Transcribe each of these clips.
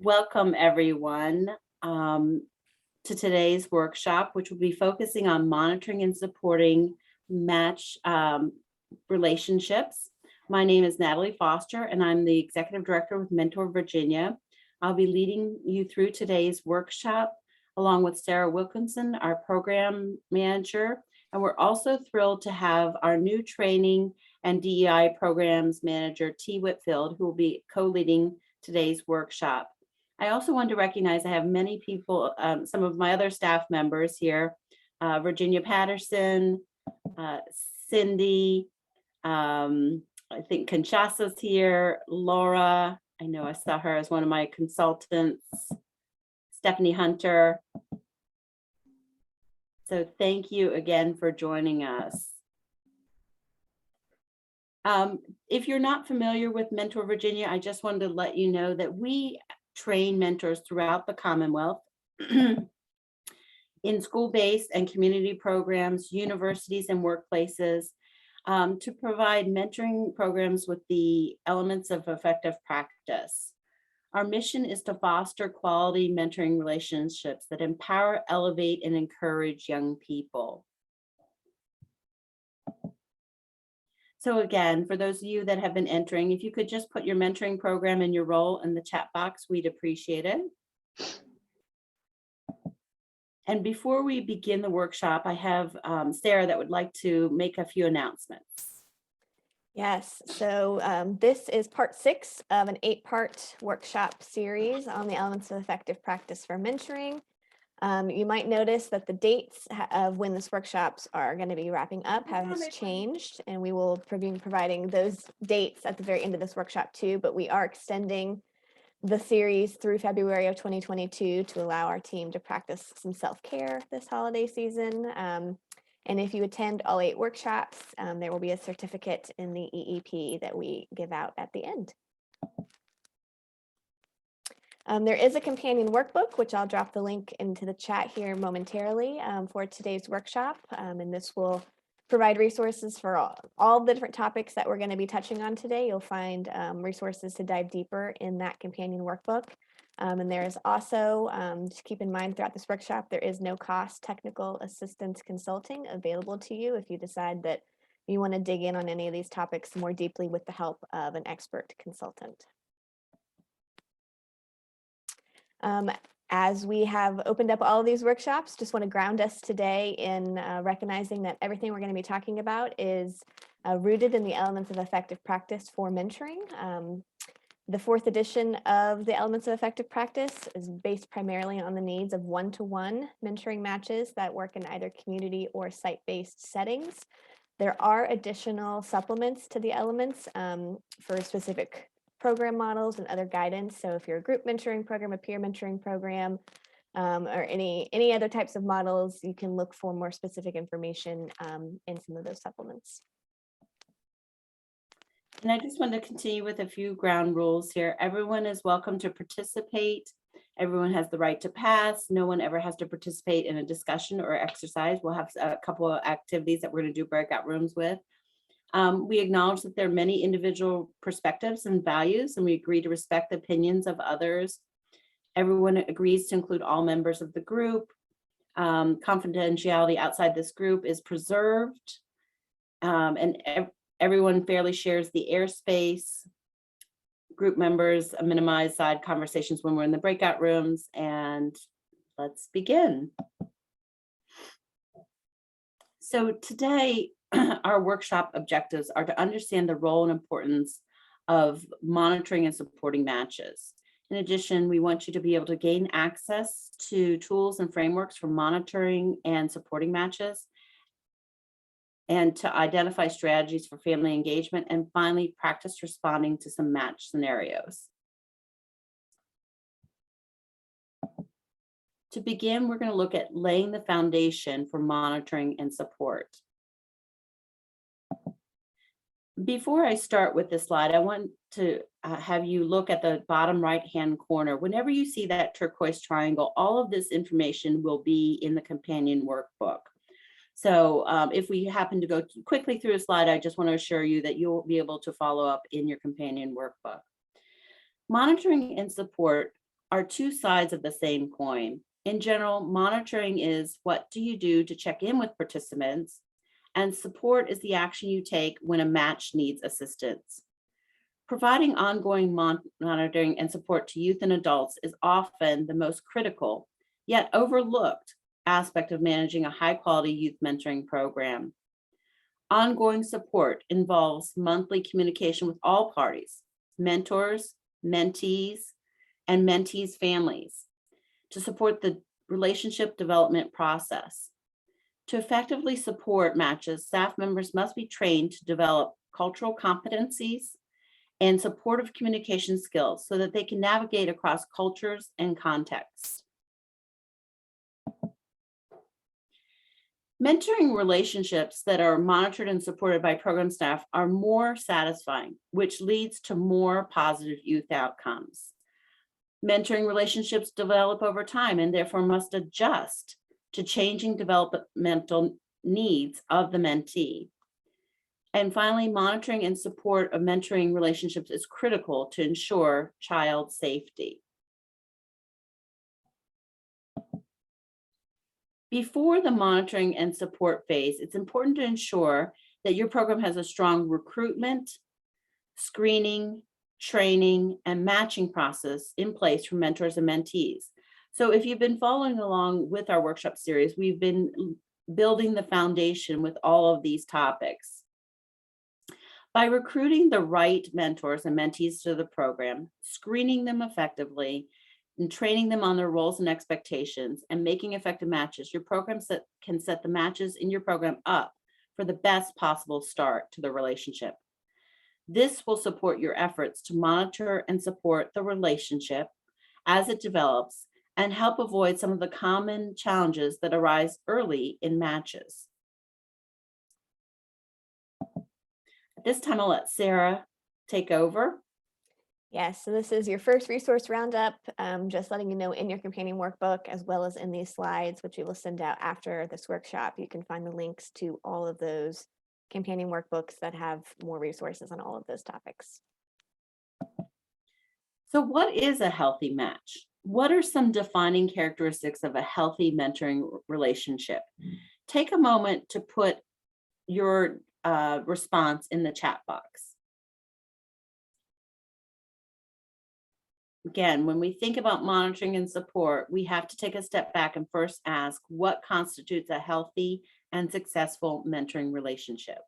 Welcome, everyone, to today's workshop, which will be focusing on monitoring and supporting match relationships. My name is Natalie Foster, and I'm the Executive Director with Mentor Virginia. I'll be leading you through today's workshop, along with Sarah Wilkinson, our Program Manager. And we're also thrilled to have our new Training and DEI Programs Manager, T. Whitfield, who will be co-leading today's workshop. I also want to recognize I have many people, some of my other staff members here, Virginia Patterson, Cindy, I think Conchasa's here, Laura, I know I saw her as one of my consultants, Stephanie Hunter. So thank you again for joining us. If you're not familiar with Mentor Virginia, I just wanted to let you know that we train mentors throughout the Commonwealth in school-based and community programs, universities, and workplaces to provide mentoring programs with the elements of effective practice. Our mission is to foster quality mentoring relationships that empower, elevate, and encourage young people. So again, for those of you that have been entering, if you could just put your mentoring program and your role in the chat box, we'd appreciate it. And before we begin the workshop, I have Sarah that would like to make a few announcements. Yes, so this is part 6 of an 8-part workshop series on the elements of effective practice for mentoring. You might notice that the dates of when this workshops are going to be wrapping up has changed, and we will be providing those dates at the very end of this workshop too, but we are extending the series through February of 2022 to allow our team to practice some self-care this holiday season. And if you attend all 8 workshops, there will be a certificate in the EEP that we give out at the end. There is a companion workbook, which I'll drop the link into the chat here momentarily for today's workshop. And this will provide resources for all the different topics that we're going to be touching on today. You'll find resources to dive deeper in that companion workbook. And there is also, just keep in mind throughout this workshop, there is no cost technical assistance consulting available to you if you decide that you want to dig in on any of these topics more deeply with the help of an expert consultant. As we have opened up all of these workshops, just want to ground us today in recognizing that everything we're going to be talking about is rooted in the elements of effective practice for mentoring. The 4th edition of the elements of effective practice is based primarily on the needs of one-to-one mentoring matches that work in either community or site-based settings. There are additional supplements to the elements for specific program models and other guidance. So if you're a group mentoring program, a peer mentoring program, or any other types of models, you can look for more specific information in some of those supplements. And I just want to continue with a few ground rules here. Everyone is welcome to participate. Everyone has the right to pass. No one ever has to participate in a discussion or exercise. We'll have a couple of activities that we're going to do breakout rooms with. We acknowledge that there are many individual perspectives and values, and we agree to respect the opinions of others. Everyone agrees to include all members of the group. Confidentiality outside this group is preserved, and everyone fairly shares the airspace. Group members minimize side conversations when we're in the breakout rooms, and let's begin. So today, our workshop objectives are to understand the role and importance of monitoring and supporting matches. In addition, we want you to be able to gain access to tools and frameworks for monitoring and supporting matches, and to identify strategies for family engagement, and finally, practice responding to some match scenarios. To begin, we're going to look at laying the foundation for monitoring and support. Before I start with this slide, I want to have you look at the bottom right-hand corner. Whenever you see that turquoise triangle, all of this information will be in the companion workbook. So if we happen to go quickly through a slide, I just want to assure you that you'll be able to follow up in your companion workbook. Monitoring and support are two sides of the same coin. In general, monitoring is what do you do to check in with participants, and support is the action you take when a match needs assistance. Providing ongoing monitoring and support to youth and adults is often the most critical, yet overlooked aspect of managing a high-quality youth mentoring program. Ongoing support involves monthly communication with all parties, mentors, mentees, and mentees' families, to support the relationship development process. To effectively support matches, staff members must be trained to develop cultural competencies and supportive communication skills so that they can navigate across cultures and contexts. Mentoring relationships that are monitored and supported by program staff are more satisfying, which leads to more positive youth outcomes. Mentoring relationships develop over time and therefore must adjust to changing developmental needs of the mentee. And finally, monitoring and support of mentoring relationships is critical to ensure child safety. Before the monitoring and support phase, it's important to ensure that your program has a strong recruitment, screening, training, and matching process in place for mentors and mentees. So if you've been following along with our workshop series, we've been building the foundation with all of these topics. By recruiting the right mentors and mentees to the program, screening them effectively, and training them on their roles and expectations, and making effective matches, your program can set the matches in your program up for the best possible start to the relationship. This will support your efforts to monitor and support the relationship as it develops and help avoid some of the common challenges that arise early in matches. At this time, I'll let Sarah take over. Yes, so this is your first resource roundup, just letting you know in your companion workbook, as well as in these slides, which we will send out after this workshop, you can find the links to all of those companion workbooks that have more resources on all of those topics. So what is a healthy match? What are some defining characteristics of a healthy mentoring relationship? Take a moment to put your response in the chat box. Again, when we think about monitoring and support, we have to take a step back and first ask what constitutes a healthy and successful mentoring relationship.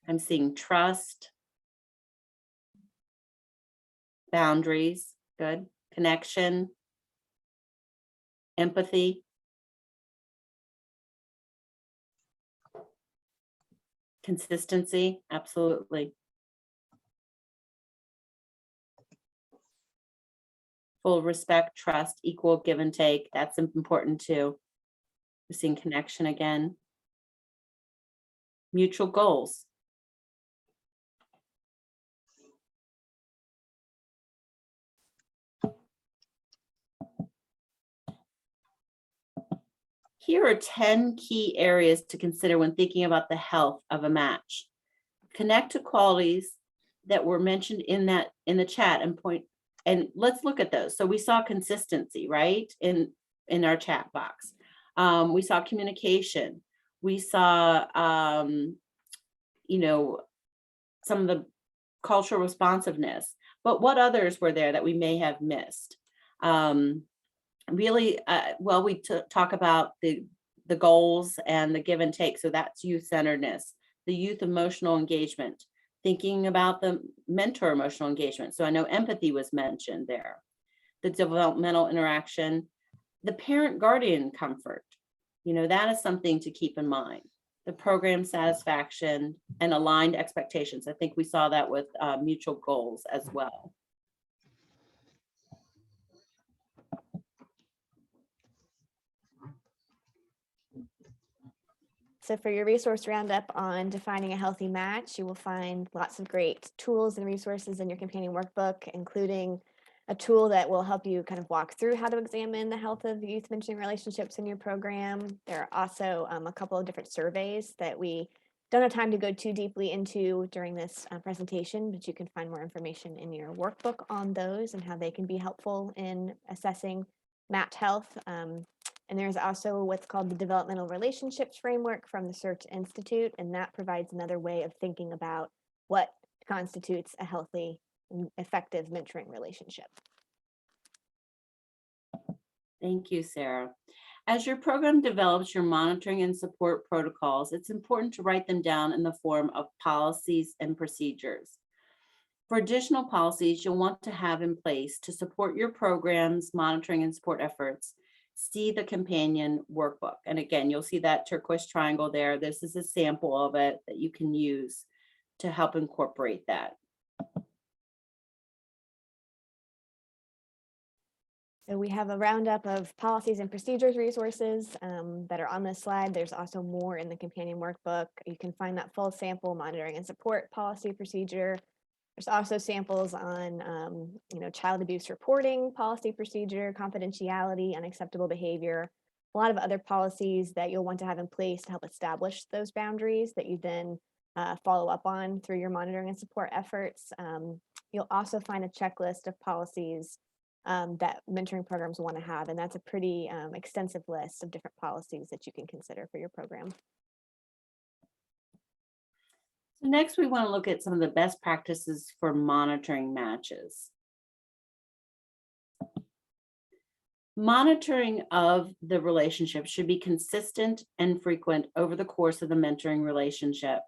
I'm seeing trust, boundaries, good, connection, empathy, consistency, absolutely. Full respect, trust, equal give and take, that's important too. We're seeing connection again. Mutual goals. Here are 10 key areas to consider when thinking about the health of a match. Connect to qualities that were mentioned in the chat and let's look at those. So we saw consistency, right? In our chat box. We saw communication. We saw some of the cultural responsiveness, but what others were there that we may have missed? We talk about the goals and the give and take. So that's youth-centeredness, the youth emotional engagement, thinking about the mentor emotional engagement. So I know empathy was mentioned there, the developmental interaction, the parent guardian comfort. That is something to keep in mind. The program satisfaction and aligned expectations. I think we saw that with mutual goals as well. So for your resource roundup on defining a healthy match, you will find lots of great tools and resources in your companion workbook, including a tool that will help you kind of walk through how to examine the health of youth mentoring relationships in your program. There are also a couple of different surveys that we don't have time to go too deeply into during this presentation, but you can find more information in your workbook on those and how they can be helpful in assessing match health. And there's also what's called the Developmental Relationships Framework from the Search Institute, and that provides another way of thinking about what constitutes a healthy and effective mentoring relationship. Thank you, Sarah. As your program develops your monitoring and support protocols, it's important to write them down in the form of policies and procedures. For additional policies you'll want to have in place to support your program's monitoring and support efforts, see the companion workbook. And again, you'll see that turquoise triangle there. This is a sample of it that you can use to help incorporate that. So we have a roundup of policies and procedures resources that are on this slide. There's also more in the companion workbook. You can find that full sample monitoring and support policy procedure. There's also samples on child abuse reporting, policy procedure, confidentiality, unacceptable behavior, a lot of other policies that you'll want to have in place to help establish those boundaries that you then follow up on through your monitoring and support efforts. You'll also find a checklist of policies that mentoring programs want to have, and that's a pretty extensive list of different policies that you can consider for your program. So next, we want to look at some of the best practices for monitoring matches. Monitoring of the relationship should be consistent and frequent over the course of the mentoring relationship.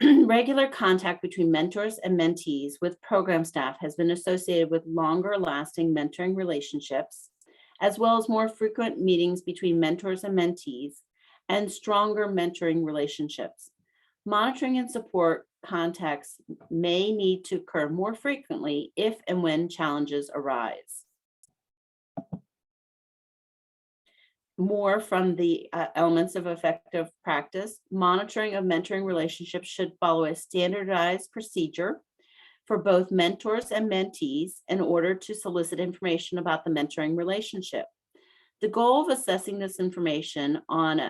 Regular contact between mentors and mentees with program staff has been associated with longer lasting mentoring relationships, as well as more frequent meetings between mentors and mentees and stronger mentoring relationships. Monitoring and support contacts may need to occur more frequently if and when challenges arise. More from the elements of effective practice, monitoring of mentoring relationships should follow a standardized procedure for both mentors and mentees in order to solicit information about the mentoring relationship. The goal of assessing this information on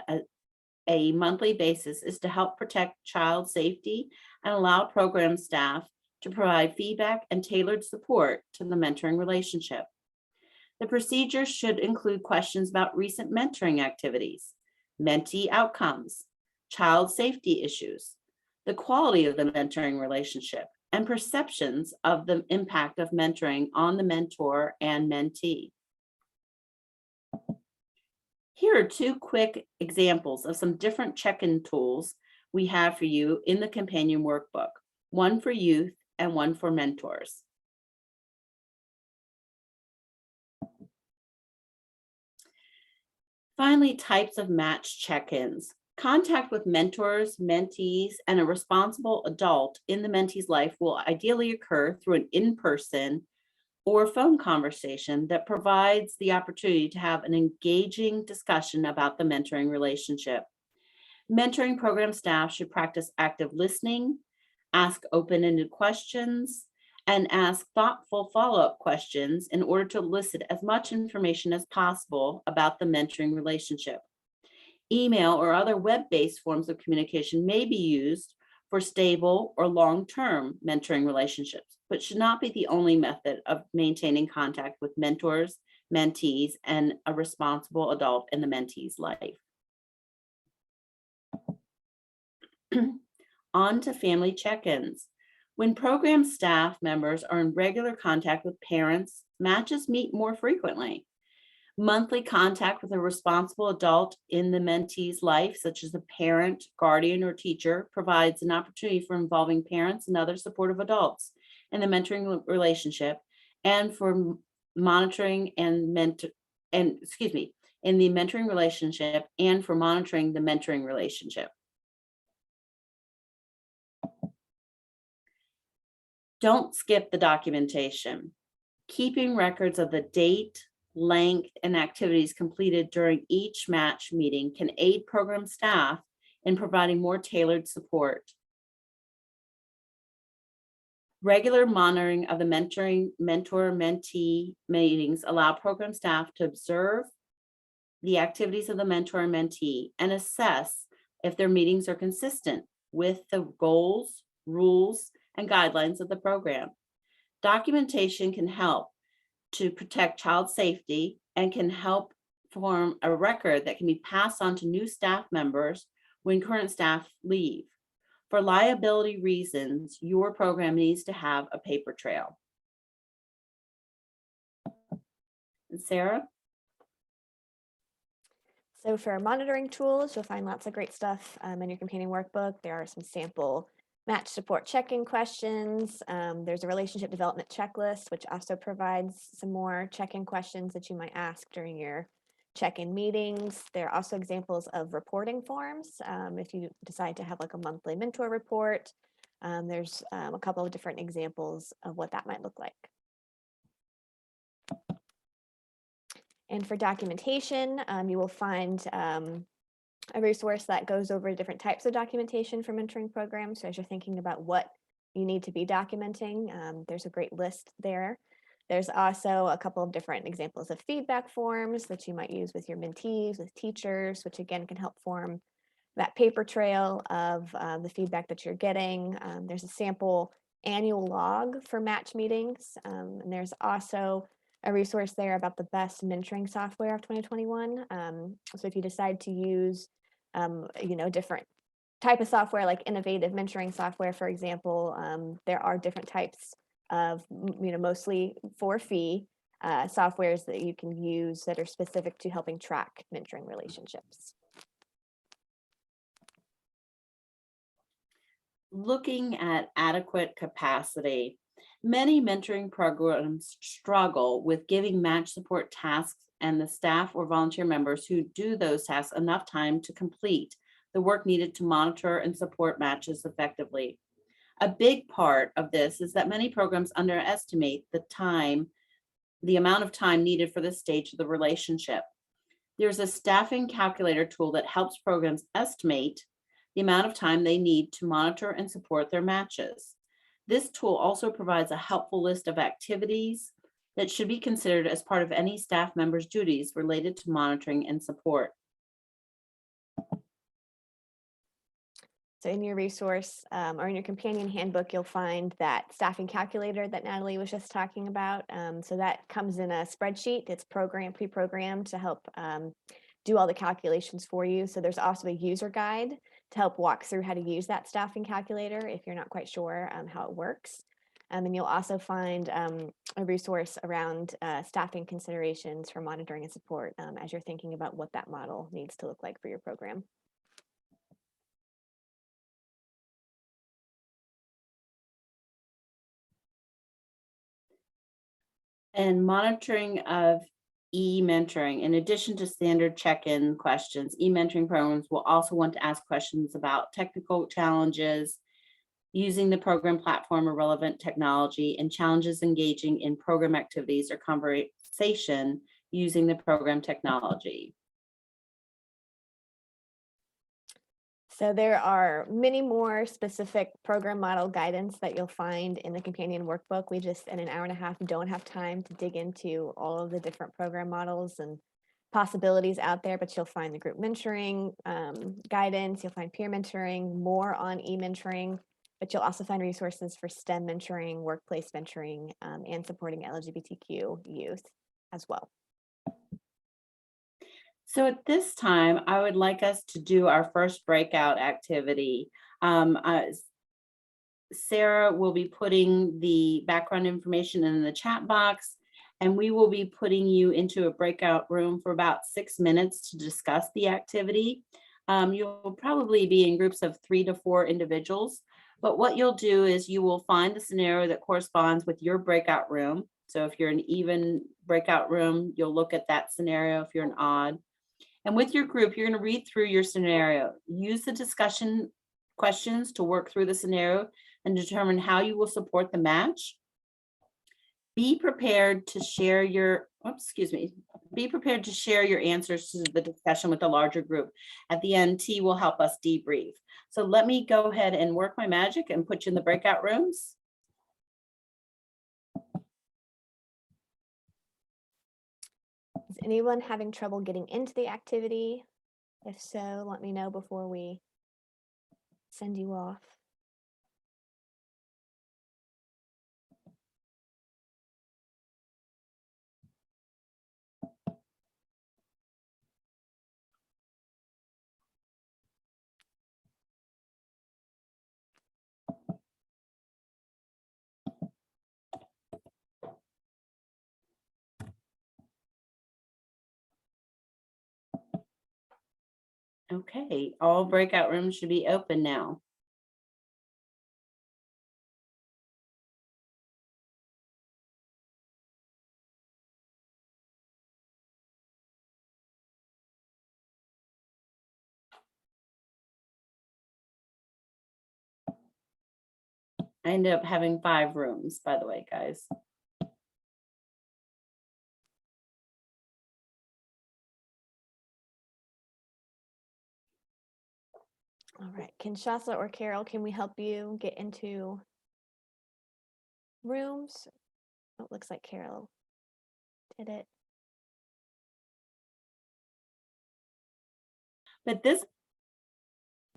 a monthly basis is to help protect child safety and allow program staff to provide feedback and tailored support to the mentoring relationship. The procedure should include questions about recent mentoring activities, mentee outcomes, child safety issues, the quality of the mentoring relationship, and perceptions of the impact of mentoring on the mentor and mentee. Here are two quick examples of some different check-in tools we have for you in the companion workbook, one for youth and one for mentors. Finally, types of match check-ins. Contact with mentors, mentees, and a responsible adult in the mentee's life will ideally occur through an in-person or phone conversation that provides the opportunity to have an engaging discussion about the mentoring relationship. Mentoring program staff should practice active listening, ask open-ended questions, and ask thoughtful follow-up questions in order to elicit as much information as possible about the mentoring relationship. Email or other web-based forms of communication may be used for stable or long-term mentoring relationships, but should not be the only method of maintaining contact with mentors, mentees, and a responsible adult in the mentee's life. On to family check-ins. When program staff members are in regular contact with parents, matches meet more frequently. Monthly contact with a responsible adult in the mentee's life, such as a parent, guardian, or teacher, provides an opportunity for involving parents and other supportive adults in the mentoring relationship and for monitoring and in the mentoring relationship and for monitoring the mentoring relationship. Don't skip the documentation. Keeping records of the date, length, and activities completed during each match meeting can aid program staff in providing more tailored support. Regular monitoring of the mentor-mentee meetings allow program staff to observe the activities of the mentor and mentee and assess if their meetings are consistent with the goals, rules, and guidelines of the program. Documentation can help to protect child safety and can help form a record that can be passed on to new staff members when current staff leave. For liability reasons, your program needs to have a paper trail. Sarah? So for monitoring tools, you'll find lots of great stuff in your companion workbook. There are some sample match support check-in questions. There's a relationship development checklist, which also provides some more check-in questions that you might ask during your check-in meetings. There are also examples of reporting forms. If you decide to have like a monthly mentor report, there's a couple of different examples of what that might look like. And for documentation, you will find a resource that goes over different types of documentation for mentoring programs. So as you're thinking about what you need to be documenting, there's a great list there. There's also a couple of different examples of feedback forms that you might use with your mentees, with teachers, which again can help form that paper trail of the feedback that you're getting. There's a sample annual log for match meetings. And there's also a resource there about the best mentoring software of 2021. So if you decide to use, different type of software like innovative mentoring software, for example, there are different types of, mostly for fee softwares that you can use that are specific to helping track mentoring relationships. Looking at adequate capacity, many mentoring programs struggle with giving match support tasks and the staff or volunteer members who do those tasks enough time to complete the work needed to monitor and support matches effectively. A big part of this is that many programs underestimate the amount of time needed for this stage of the relationship. There's a staffing calculator tool that helps programs estimate the amount of time they need to monitor and support their matches. This tool also provides a helpful list of activities that should be considered as part of any staff member's duties related to monitoring and support. So in your resource or in your companion handbook, you'll find that staffing calculator that Natalie was just talking about. So that comes in a spreadsheet. It's pre-programmed to help do all the calculations for you. So there's also a user guide to help walk through how to use that staffing calculator if you're not quite sure how it works. And you'll also find a resource around staffing considerations for monitoring and support as you're thinking about what that model needs to look like for your program. And monitoring of e-mentoring, in addition to standard check-in questions, e-mentoring programs will also want to ask questions about technical challenges, using the program platform or relevant technology, and challenges engaging in program activities or conversation using the program technology. So there are many more specific program model guidance that you'll find in the companion workbook. We just, in an hour and a half, don't have time to dig into all of the different program models and possibilities out there, but you'll find the group mentoring guidance, you'll find peer mentoring, more on e-mentoring, but you'll also find resources for STEM mentoring, workplace mentoring, and supporting LGBTQ youth as well. So at this time, I would like us to do our first breakout activity. Sarah will be putting the background information in the chat box, and we will be putting you into a breakout room for about 6 minutes to discuss the activity. You'll probably be in groups of 3 to 4 individuals, but what you'll do is you will find the scenario that corresponds with your breakout room. So if you're an even breakout room, you'll look at that scenario. If you're an odd, and with your group, you're going to read through your scenario. Use the discussion questions to work through the scenario and determine how you will support the match. Be prepared to share your, be prepared to share your answers to the discussion with a larger group. At the end, T will help us debrief. So let me go ahead and work my magic and put you in the breakout rooms. Is anyone having trouble getting into the activity? If so, let me know before we send you off. Okay, all breakout rooms should be open now. I ended up having 5 rooms, by the way, guys. All right, Kinshasa or Carol, can we help you get into rooms? Oh, it looks like Carol did it. But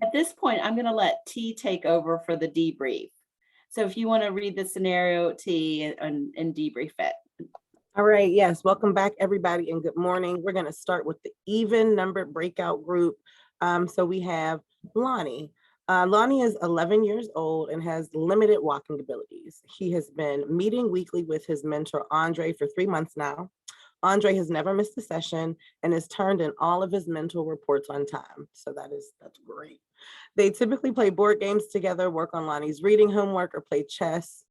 at this point, I'm going to let T take over for the debrief. So if you want to read the scenario, T, and debrief it. All right, yes, welcome back everybody and good morning. We're gonna start with the even numbered breakout group. So we have Lonnie. Lonnie is 11 years old and has limited walking abilities. He has been meeting weekly with his mentor, Andre, for 3 months now. Andre has never missed a session and has turned in all of his mental reports on time. So that's great. They typically play board games together, work on Lonnie's reading homework, or play chess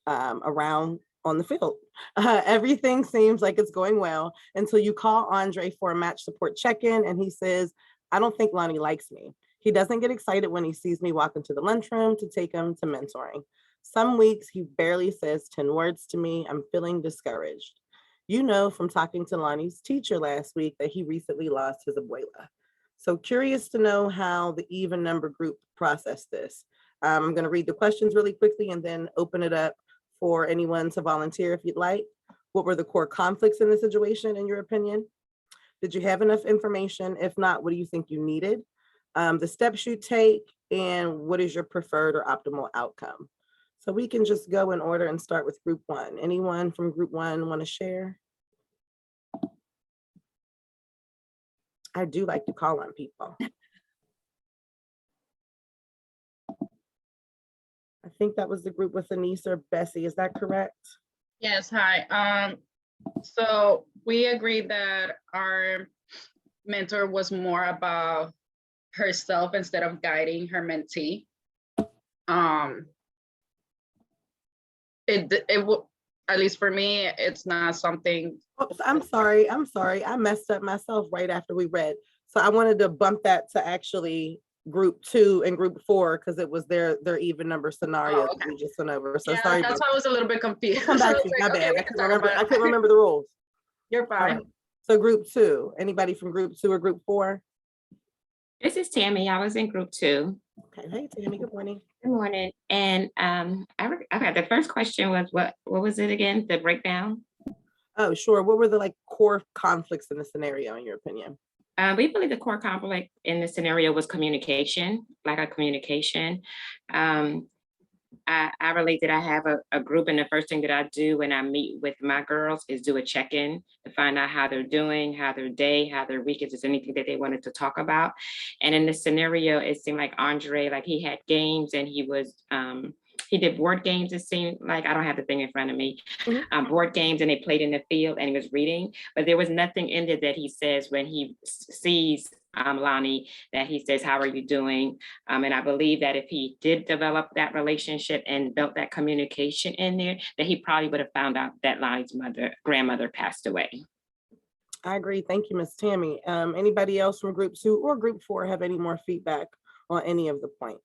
around on the field. Everything seems like it's going well until you call Andre for a match support check-in and he says, I don't think Lonnie likes me. He doesn't get excited when he sees me walk into the lunchroom to take him to mentoring. Some weeks he barely says 10 words to me. I'm feeling discouraged. You know from talking to Lonnie's teacher last week that he recently lost his abuela. So curious to know how the even number group processed this. I'm going to read the questions really quickly and then open it up for anyone to volunteer if you'd like. What were the core conflicts in the situation, in your opinion? Did you have enough information? If not, what do you think you needed? The steps you take, and what is your preferred or optimal outcome? So we can just go in order and start with group 1. Anyone from group 1 want to share? I do like to call on people. I think that was the group with Anissa or Bessie. Is that correct? Yes, hi. So we agreed that our mentor was more about herself instead of guiding her mentee. It will, at least for me, it's not something. Oops, I'm sorry. I messed up myself right after we read. So I wanted to bump that to actually group 2 and group 4 because it was their even number scenario Oh, okay. we just went over. So Yeah, sorry. that's why I was a little bit confused. We'll come back to you. My bad. I couldn't remember the rules. You're fine. Right. So group 2. Anybody from group 2 or group 4? This is Tammy. I was in group 2. Okay. Hey Tammy. Good morning. Good morning. And okay, the first question was what was it again? The breakdown? Oh, sure. What were the core conflicts in the scenario, in your opinion? We believe the core conflict in the scenario was communication, lack of communication. I relate that I have a group, and the first thing that I do when I meet with my girls is do a check-in to find out how they're doing, how their day, how their week is, there's anything that they wanted to talk about. And in the scenario, it seemed like Andre, like he had games and he was, he did board games, it seemed like, I don't have the thing in front of me, board games, and they played in the field and he was reading, but there was nothing in there that he says when he sees Lonnie, that he says, how are you doing? And I believe that if he did develop that relationship and built that communication in there, that he probably would have found out that Lonnie's grandmother passed away. I agree. Thank you, Ms. Tammy. Anybody else from group 2 or group 4 have any more feedback on any of the points?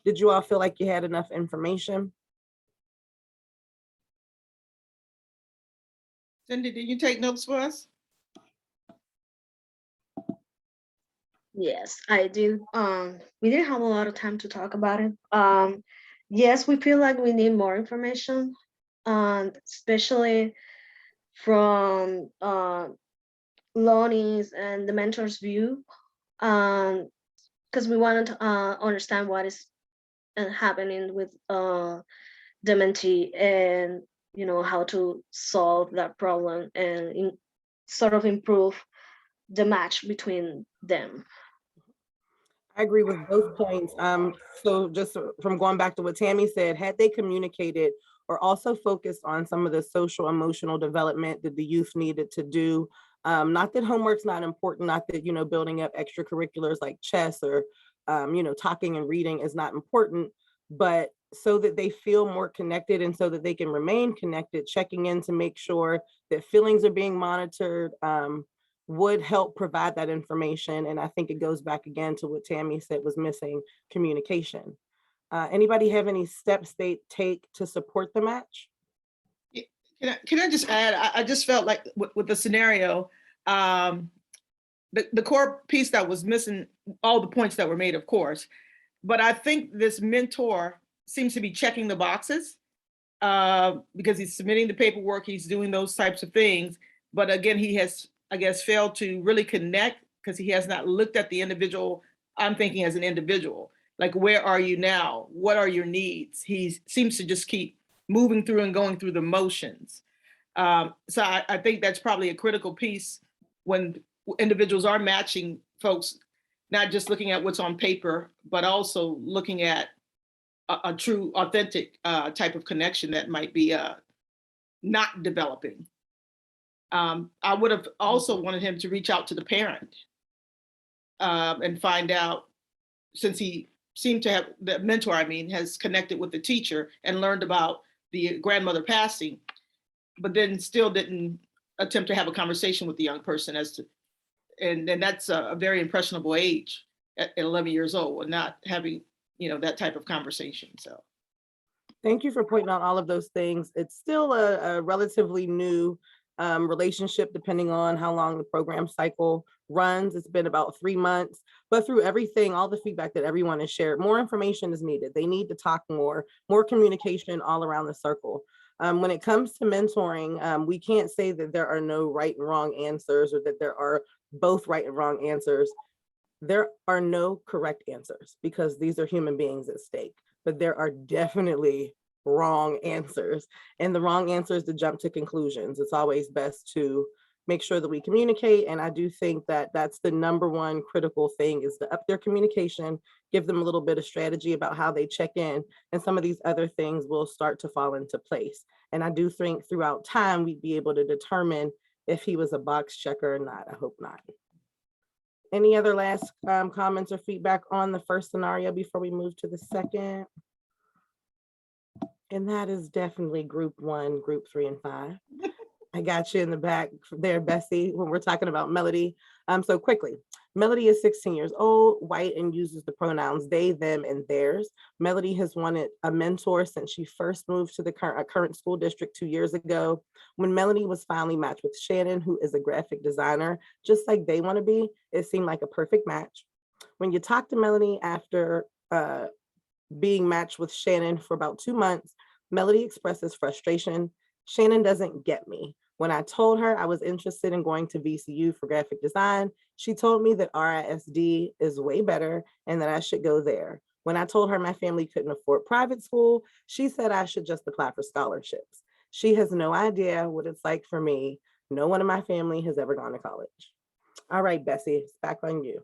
Did you all feel like you had enough information? Cindy, did you take notes for us? Yes, I do. We didn't have a lot of time to talk about it. Yes, we feel like we need more information, especially from Lonnie's and the mentor's view, because we wanted to understand what is happening with the mentee, and how to solve that problem and sort of improve the match between them. I agree with both points. So just from going back to what Tammy said, had they communicated or also focused on some of the social emotional development that the youth needed to do, not that homework's not important, not that, building up extracurriculars like chess or, talking and reading is not important, but so that they feel more connected and so that they can remain connected, checking in to make sure that feelings are being monitored, would help provide that information. And I think it goes back again to what Tammy said was missing, communication. Anybody have any steps they take to support the match? Can I just add, I just felt like with the scenario, the core piece that was missing, all the points that were made, of course, but I think this mentor seems to be checking the boxes because he's submitting the paperwork, he's doing those types of things. But again, he has, I guess, failed to really connect because he has not looked at the individual. I'm thinking as an individual, like, where are you now? What are your needs? He seems to just keep moving through and going through the motions. So I think that's probably a critical piece when individuals are matching folks, not just looking at what's on paper, but also looking at a true, authentic type of connection that might be not developing. I would have also wanted him to reach out to the parent and find out, since he seemed to have, the mentor, has connected with the teacher and learned about the grandmother passing, but then still didn't attempt to have a conversation with the young person as to, and that's a very impressionable age at 11 years old, and not having, that type of conversation. So thank you for pointing out all of those things. It's still a relatively new relationship, depending on how long the program cycle runs. It's been about 3 months, but through everything, all the feedback that everyone has shared, more information is needed. They need to talk more communication all around the circle. When it comes to mentoring, we can't say that there are no right and wrong answers, or that there are both right and wrong answers. There are no correct answers because these are human beings at stake, but there are definitely wrong answers, and the wrong answer is to jump to conclusions. It's always best to make sure that we communicate. And I do think that that's the number one critical thing, is to up their communication, give them a little bit of strategy about how they check in, and some of these other things will start to fall into place. And I do think throughout time, we'd be able to determine if he was a box checker or not. I hope not. Any other last comments or feedback on the first scenario before we move to the second? And that is definitely group 1, group 3 and 5. I got you in the back there, Bessie, when we're talking about Melody. So quickly, Melody is 16 years old, white, and uses the pronouns they, them, and theirs. Melody has wanted a mentor since she first moved to the current school district 2 years ago. When Melody was finally matched with Shannon, who is a graphic designer, just like they want to be, it seemed like a perfect match. When you talk to Melody after being matched with Shannon for about 2 months, Melody expresses frustration. Shannon doesn't get me. When I told her I was interested in going to VCU for graphic design, she told me that RISD is way better and that I should go there. When I told her my family couldn't afford private school, she said I should just apply for scholarships. She has no idea what it's like for me. No one in my family has ever gone to college. All right, Bessie, it's back on you.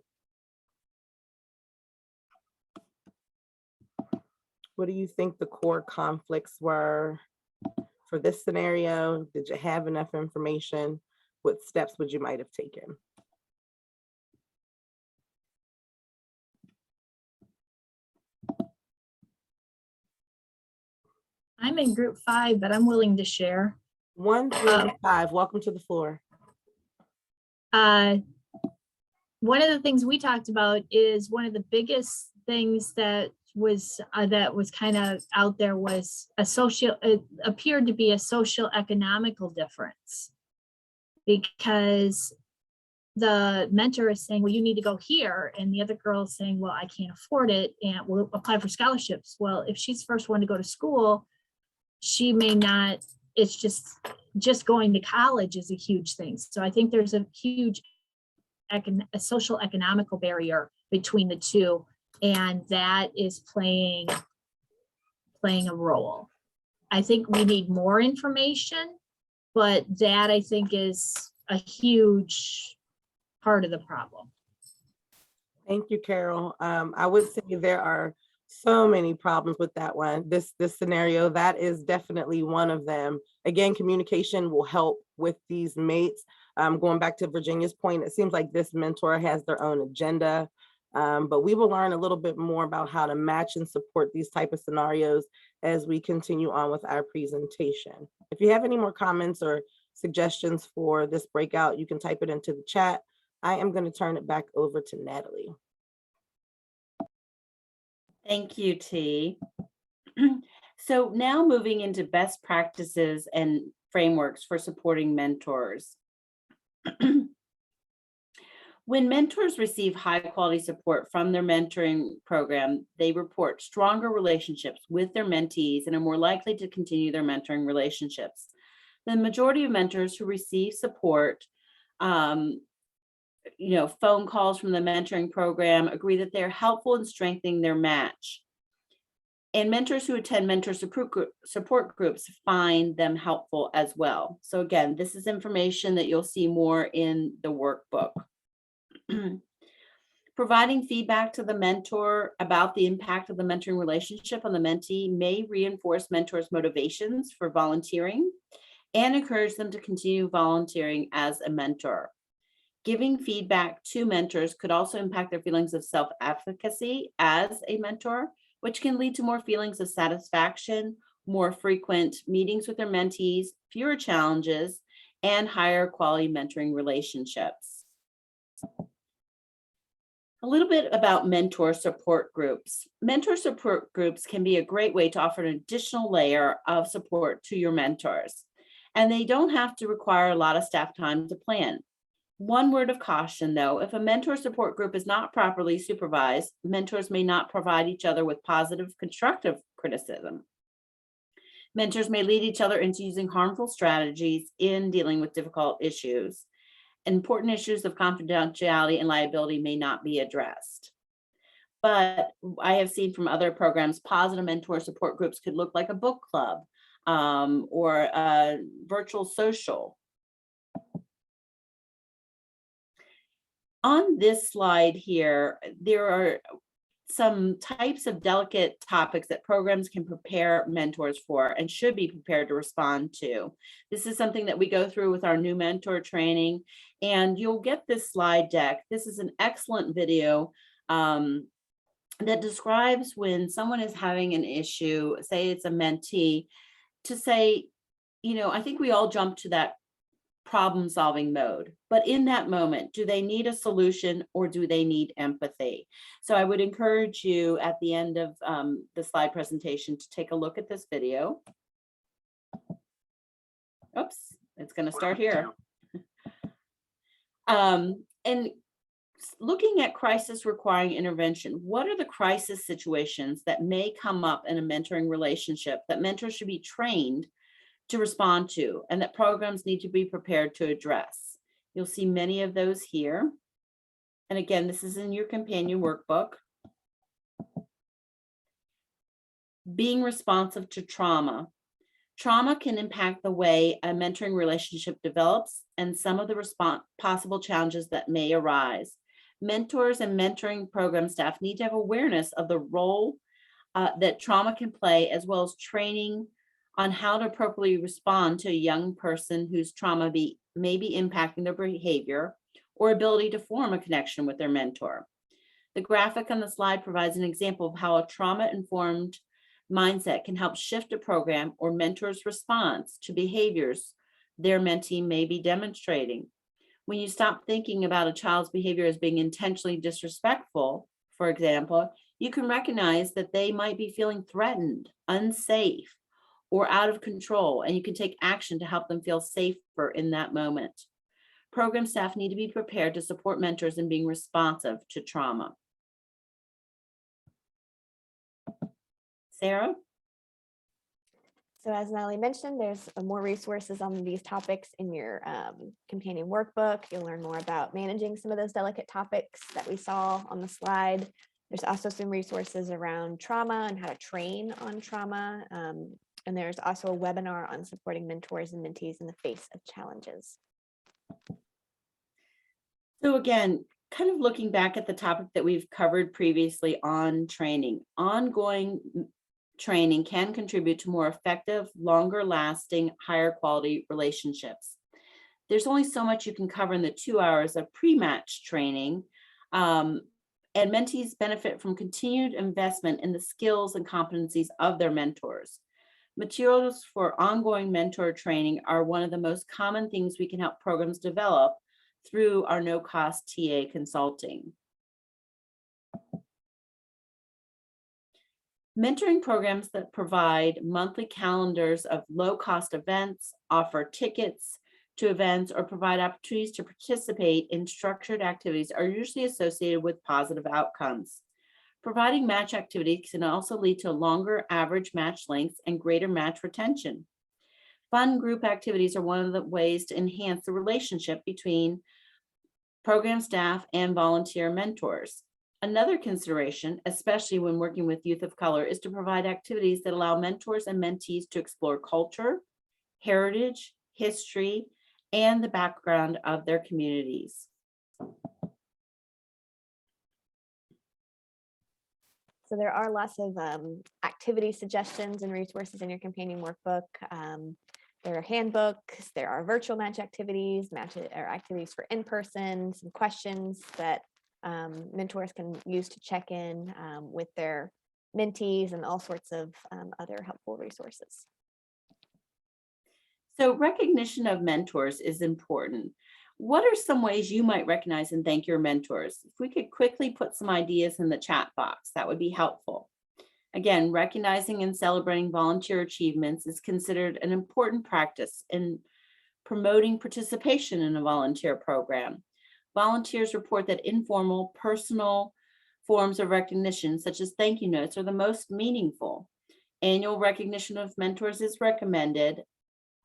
What do you think the core conflicts were for this scenario? Did you have enough information? What steps would you might have taken? I'm in group 5, but I'm willing to share. 1 through 5, welcome to the floor. One of the things we talked about is one of the biggest things that was kind of out there was it appeared to be a social economical difference, because the mentor is saying, well, you need to go here, and the other girl is saying, well, I can't afford it and we'll apply for scholarships. Well, if she's the first one to go to school, she may not it's just going to college is a huge thing. So I think there's a huge a social economical barrier between the two, and that is playing a role. I think we need more information, but that I think is a huge part of the problem. Thank you, Carol. I would say there are so many problems with that one. This scenario, that is definitely one of them. Again, communication will help with these mates. Going back to Virginia's point, it seems like this mentor has their own agenda, but we will learn a little bit more about how to match and support these type of scenarios as we continue on with our presentation. If you have any more comments or suggestions for this breakout, you can type it into the chat. I am going to turn it back over to Natalie. Thank you, T. So now moving into best practices and frameworks for supporting mentors. When mentors receive high quality support from their mentoring program, they report stronger relationships with their mentees and are more likely to continue their mentoring relationships. The majority of mentors who receive support, phone calls from the mentoring program, agree that they're helpful in strengthening their match. And mentors who attend mentor support groups find them helpful as well. So again, this is information that you'll see more in the workbook. Providing feedback to the mentor about the impact of the mentoring relationship on the mentee may reinforce mentors' motivations for volunteering and encourage them to continue volunteering as a mentor. Giving feedback to mentors could also impact their feelings of self-efficacy as a mentor, which can lead to more feelings of satisfaction, more frequent meetings with their mentees, fewer challenges, and higher quality mentoring relationships. A little bit about mentor support groups. Mentor support groups can be a great way to offer an additional layer of support to your mentors, and they don't have to require a lot of staff time to plan. One word of caution, though, if a mentor support group is not properly supervised, mentors may not provide each other with positive, constructive criticism. Mentors may lead each other into using harmful strategies in dealing with difficult issues. Important issues of confidentiality and liability may not be addressed. But I have seen from other programs, positive mentor support groups could look like a book club or a virtual social. On this slide here, there are some types of delicate topics that programs can prepare mentors for and should be prepared to respond to. This is something that we go through with our new mentor training, and you'll get this slide deck. This is an excellent video that describes when someone is having an issue, say it's a mentee, to say, I think we all jump to that problem-solving mode, but in that moment, do they need a solution or do they need empathy? So I would encourage you at the end of the slide presentation to take a look at this video. Oops, it's going to start here. And looking at crisis requiring intervention, what are the crisis situations that may come up in a mentoring relationship that mentors should be trained to respond to, and that programs need to be prepared to address? You'll see many of those here. And again, this is in your companion workbook. Being responsive to trauma. Trauma can impact the way a mentoring relationship develops and some of the possible challenges that may arise. Mentors and mentoring program staff need to have awareness of the role that trauma can play, as well as training on how to appropriately respond to a young person whose trauma may be impacting their behavior or ability to form a connection with their mentor. The graphic on the slide provides an example of how a trauma-informed mindset can help shift a program or mentor's response to behaviors their mentee may be demonstrating. When you stop thinking about a child's behavior as being intentionally disrespectful, for example, you can recognize that they might be feeling threatened, unsafe, or out of control, and you can take action to help them feel safer in that moment. Program staff need to be prepared to support mentors in being responsive to trauma. Sarah? So as Natalie mentioned, there's more resources on these topics in your companion workbook. You'll learn more about managing some of those delicate topics that we saw on the slide. There's also some resources around trauma and how to train on trauma. And there's also a webinar on supporting mentors and mentees in the face of challenges. So again, kind of looking back at the topic that we've covered previously on training, ongoing training can contribute to more effective, longer lasting, higher quality relationships. There's only so much you can cover in the 2 hours of pre-match training, and mentees benefit from continued investment in the skills and competencies of their mentors. Materials for ongoing mentor training are one of the most common things we can help programs develop through our no-cost TA consulting. Mentoring programs that provide monthly calendars of low-cost events, offer tickets to events, or provide opportunities to participate in structured activities are usually associated with positive outcomes. Providing match activities can also lead to longer average match lengths and greater match retention. Fun group activities are one of the ways to enhance the relationship between program staff and volunteer mentors. Another consideration, especially when working with youth of color, is to provide activities that allow mentors and mentees to explore culture, heritage, history, and the background of their communities. So there are lots of activity suggestions and resources in your companion workbook. There are handbooks, there are virtual match activities, or activities for in-person, some questions that mentors can use to check in with their mentees, and all sorts of other helpful resources. So recognition of mentors is important. What are some ways you might recognize and thank your mentors? If we could quickly put some ideas in the chat box, that would be helpful. Again, recognizing and celebrating volunteer achievements is considered an important practice in promoting participation in a volunteer program. Volunteers report that informal, personal forms of recognition, such as thank you notes, are the most meaningful. Annual recognition of mentors is recommended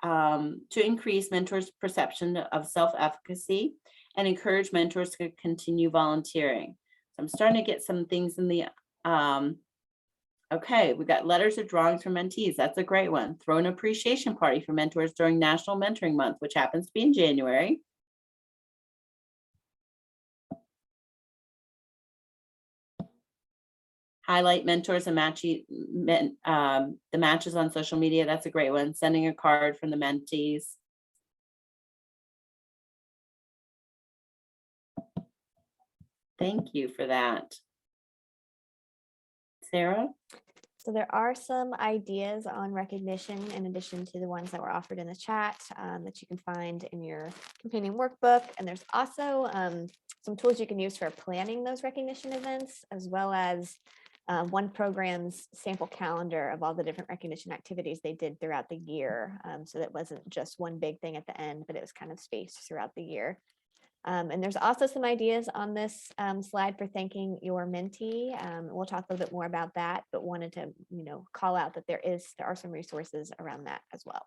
to increase mentors' perception of self-efficacy and encourage mentors to continue volunteering. So I'm starting to get some things in the, okay, we got letters or drawings from mentees. That's a great one. Throw an appreciation party for mentors during National Mentoring Month, which happens to be in January. Highlight mentors and the matches on social media. That's a great one. Sending a card from the mentees. Thank you for that. Sarah? So there are some ideas on recognition in addition to the ones that were offered in the chat that you can find in your companion workbook. And there's also some tools you can use for planning those recognition events, as well as one program's sample calendar of all the different recognition activities they did throughout the year. So that wasn't just one big thing at the end, but it was kind of spaced throughout the year. And there's also some ideas on this slide for thanking your mentee. We'll talk a little bit more about that, but wanted to, call out that there are some resources around that as well.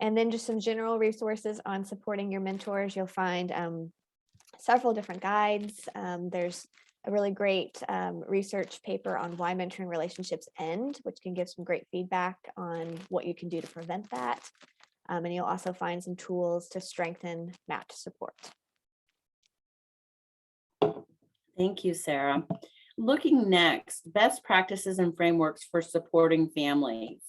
And then just some general resources on supporting your mentors. You'll find several different guides. There's a really great research paper on why mentoring relationships end, which can give some great feedback on what you can do to prevent that. And you'll also find some tools to strengthen match support. Thank you, Sarah. Looking next, best practices and frameworks for supporting families.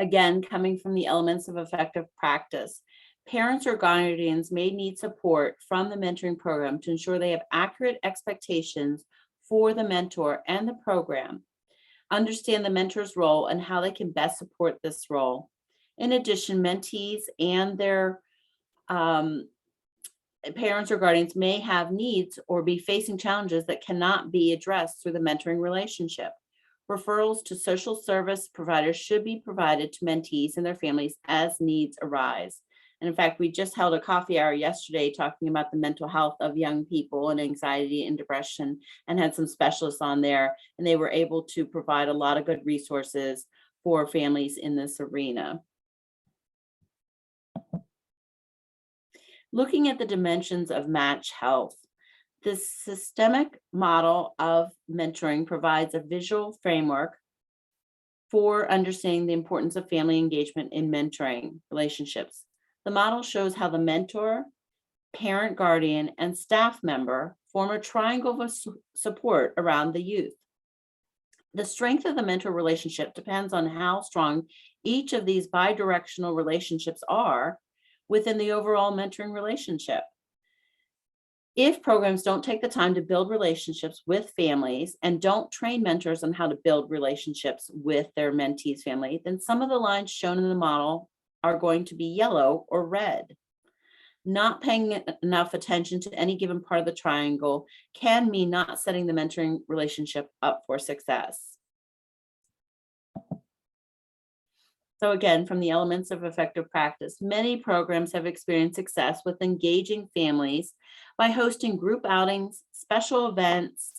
Again, coming from the elements of effective practice. Parents or guardians may need support from the mentoring program to ensure they have accurate expectations for the mentor and the program. Understand the mentor's role and how they can best support this role. In addition, mentees and their parents or guardians may have needs or be facing challenges that cannot be addressed through the mentoring relationship. Referrals to social service providers should be provided to mentees and their families as needs arise. And in fact, we just held a coffee hour yesterday talking about the mental health of young people and anxiety and depression, and had some specialists on there, and they were able to provide a lot of good resources for families in this arena. Looking at the dimensions of match health, this systemic model of mentoring provides a visual framework for understanding the importance of family engagement in mentoring relationships. The model shows how the mentor, parent, guardian, and staff member form a triangle of support around the youth. The strength of the mentor relationship depends on how strong each of these bidirectional relationships are within the overall mentoring relationship. If programs don't take the time to build relationships with families and don't train mentors on how to build relationships with their mentees' family, then some of the lines shown in the model are going to be yellow or red. Not paying enough attention to any given part of the triangle can mean not setting the mentoring relationship up for success. So again, from the elements of effective practice, many programs have experienced success with engaging families by hosting group outings, special events,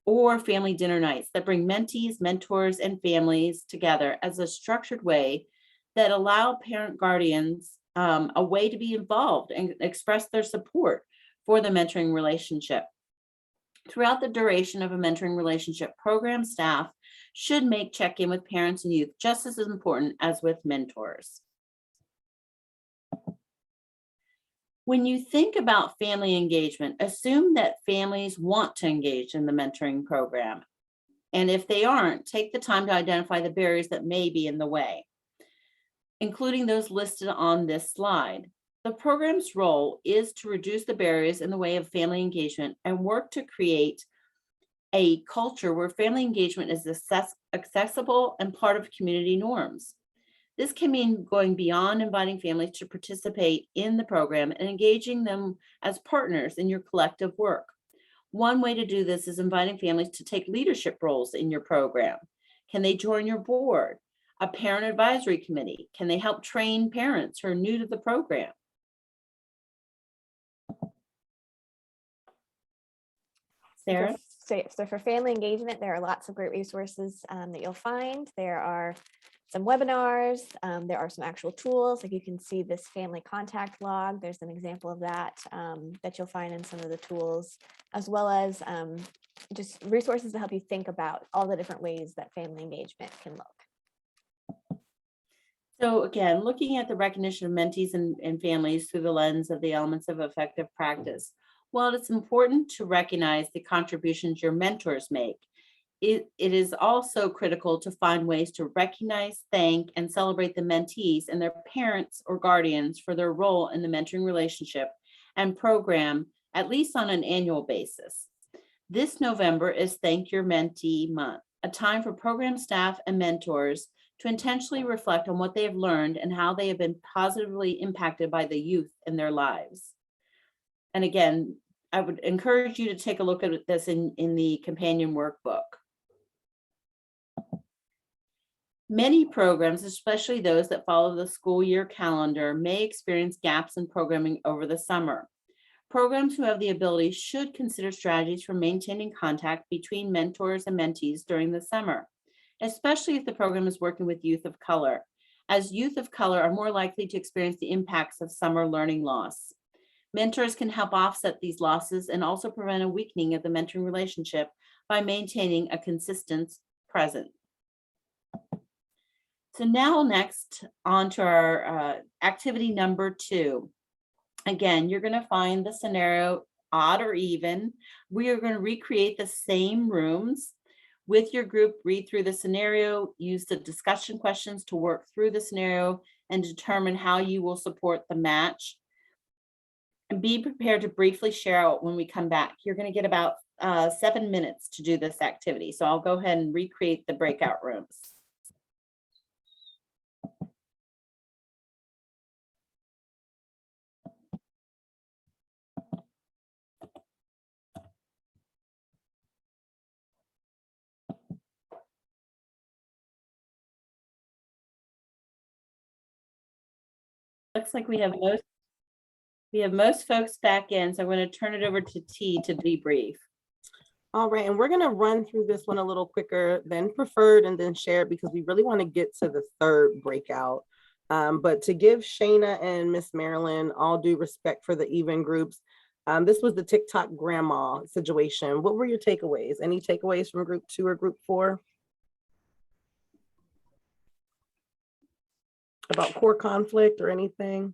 or family dinner nights that bring mentees, mentors, and families together as a structured way that allow parent guardians a way to be involved and express their support for the mentoring relationship. Throughout the duration of a mentoring relationship, program staff should make check-in with parents and youth just as important as with mentors. When you think about family engagement, assume that families want to engage in the mentoring program. And if they aren't, take the time to identify the barriers that may be in the way, including those listed on this slide. The program's role is to reduce the barriers in the way of family engagement and work to create a culture where family engagement is accessible and part of community norms. This can mean going beyond inviting families to participate in the program and engaging them as partners in your collective work. One way to do this is inviting families to take leadership roles in your program. Can they join your board, a parent advisory committee? Can they help train parents who are new to the program? Sarah? So for family engagement, there are lots of great resources that you'll find. There are some webinars, there are some actual tools, like you can see this family contact log. There's an example of that that you'll find in some of the tools, as well as just resources to help you think about all the different ways that family engagement can look. So again, looking at the recognition of mentees and families through the lens of the elements of effective practice, while it's important to recognize the contributions your mentors make, it is also critical to find ways to recognize, thank, and celebrate the mentees and their parents or guardians for their role in the mentoring relationship and program, at least on an annual basis. This November is Thank Your Mentee Month, a time for program staff and mentors to intentionally reflect on what they have learned and how they have been positively impacted by the youth in their lives. And again, I would encourage you to take a look at this in the companion workbook. Many programs, especially those that follow the school year calendar, may experience gaps in programming over the summer. Programs who have the ability should consider strategies for maintaining contact between mentors and mentees during the summer, especially if the program is working with youth of color, as youth of color are more likely to experience the impacts of summer learning loss. Mentors can help offset these losses and also prevent a weakening of the mentoring relationship by maintaining a consistent presence. So now next on to our activity number 2. Again, you're going to find the scenario odd or even. We are going to recreate the same rooms with your group. Read through the scenario, use the discussion questions to work through the scenario and determine how you will support the match. And be prepared to briefly share out when we come back. You're going to get about 7 minutes to do this activity. So I'll go ahead and recreate the breakout rooms. Looks like we have most folks back in, so I'm going to turn it over to T to debrief. All right, and we're gonna run through this one a little quicker than preferred and then share because we really want to get to the third breakout. But to give Shayna and Miss Marilyn all due respect for the even groups, this was the TikTok grandma situation. What were your takeaways? Any takeaways from group 2 or group 4? About core conflict or anything?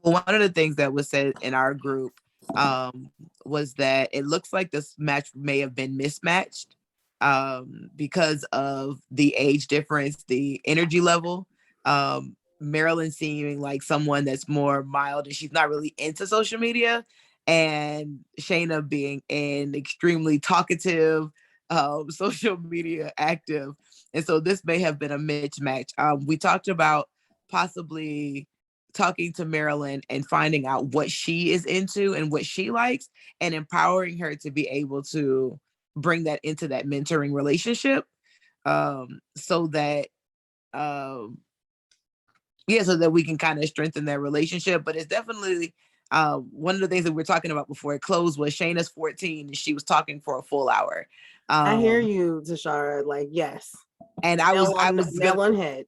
Well, one of the things that was said in our group was that it looks like this match may have been mismatched because of the age difference, the energy level. Marilyn seeming like someone that's more mild and she's not really into social media, and Shayna being an extremely talkative, social media active. And so this may have been a mismatch. We talked about possibly talking to Marilyn and finding out what she is into and what she likes and empowering her to be able to bring that into that mentoring relationship, so that so that we can kind of strengthen that relationship. But it's definitely one of the things that we're talking about before it closed was Shayna's 14 and she was talking for a full hour. I hear you, Tashara. Like, yes. And nail on head.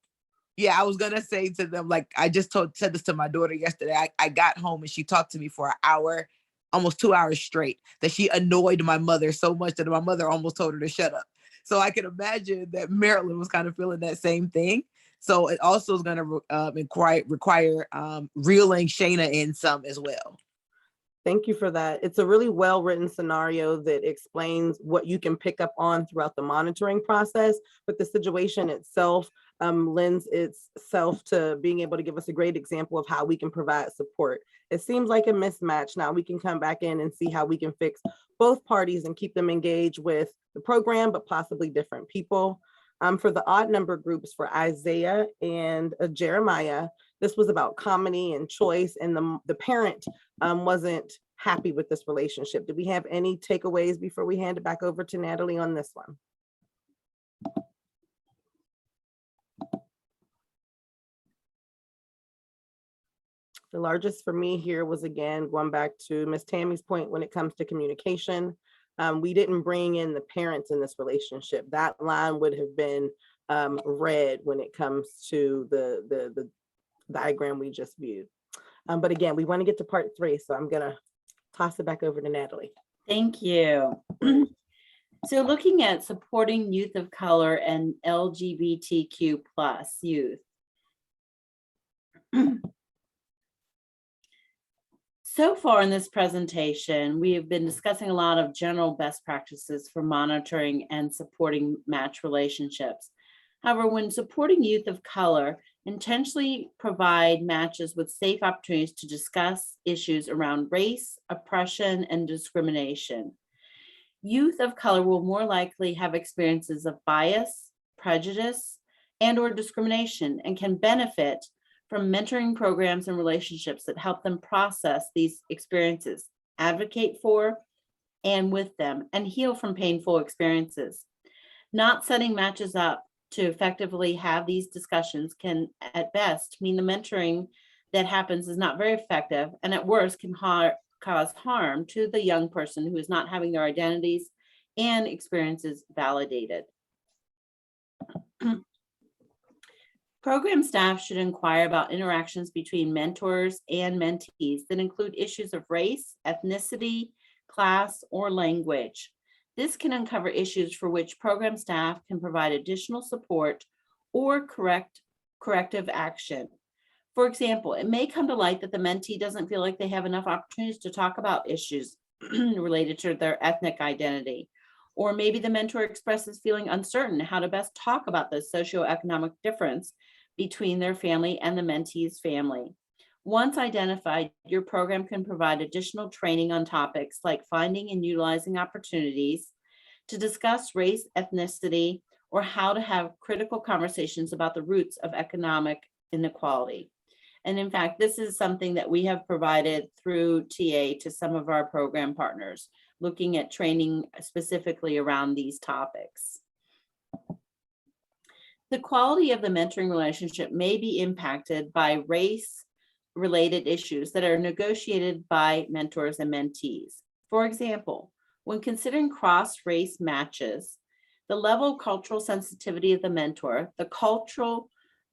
Yeah, I was gonna say to them, like, I just said this to my daughter yesterday. I got home and she talked to me for an hour, almost 2 hours straight, that she annoyed my mother so much that my mother almost told her to shut up. So I can imagine that Marilyn was kind of feeling that same thing. So it also is going to require reeling Shayna in some as well. Thank you for that. It's a really well-written scenario that explains what you can pick up on throughout the monitoring process, but the situation itself lends itself to being able to give us a great example of how we can provide support. It seems like a mismatch. Now we can come back in and see how we can fix both parties and keep them engaged with the program, but possibly different people. For the odd number groups for Isaiah and Jeremiah, this was about comedy and choice, and the parent wasn't happy with this relationship. Do we have any takeaways before we hand it back over to Natalie on this one? The largest for me here was, again, going back to Miss Tammy's point when it comes to communication. We didn't bring in the parents in this relationship. That line would have been red when it comes to the diagram we just viewed. But again, we want to get to part 3, so I'm gonna toss it back over to Natalie. Thank you. So looking at supporting youth of color and LGBTQ+ youth. So far in this presentation, we have been discussing a lot of general best practices for monitoring and supporting match relationships. However, when supporting youth of color, intentionally provide matches with safe opportunities to discuss issues around race, oppression, and discrimination. Youth of color will more likely have experiences of bias, prejudice, and/or discrimination, and can benefit from mentoring programs and relationships that help them process these experiences, advocate for and with them, and heal from painful experiences. Not setting matches up to effectively have these discussions can, at best, mean the mentoring that happens is not very effective, and at worst can cause harm to the young person who is not having their identities and experiences validated. Program staff should inquire about interactions between mentors and mentees that include issues of race, ethnicity, class, or language. This can uncover issues for which program staff can provide additional support or corrective action. For example, it may come to light that the mentee doesn't feel like they have enough opportunities to talk about issues related to their ethnic identity. Or maybe the mentor expresses feeling uncertain how to best talk about the socioeconomic difference between their family and the mentee's family. Once identified, your program can provide additional training on topics like finding and utilizing opportunities to discuss race, ethnicity, or how to have critical conversations about the roots of economic inequality. And in fact, this is something that we have provided through TA to some of our program partners, looking at training specifically around these topics. The quality of the mentoring relationship may be impacted by race-related issues that are negotiated by mentors and mentees. For example, when considering cross-race matches, the level of cultural sensitivity of the mentor, the cultural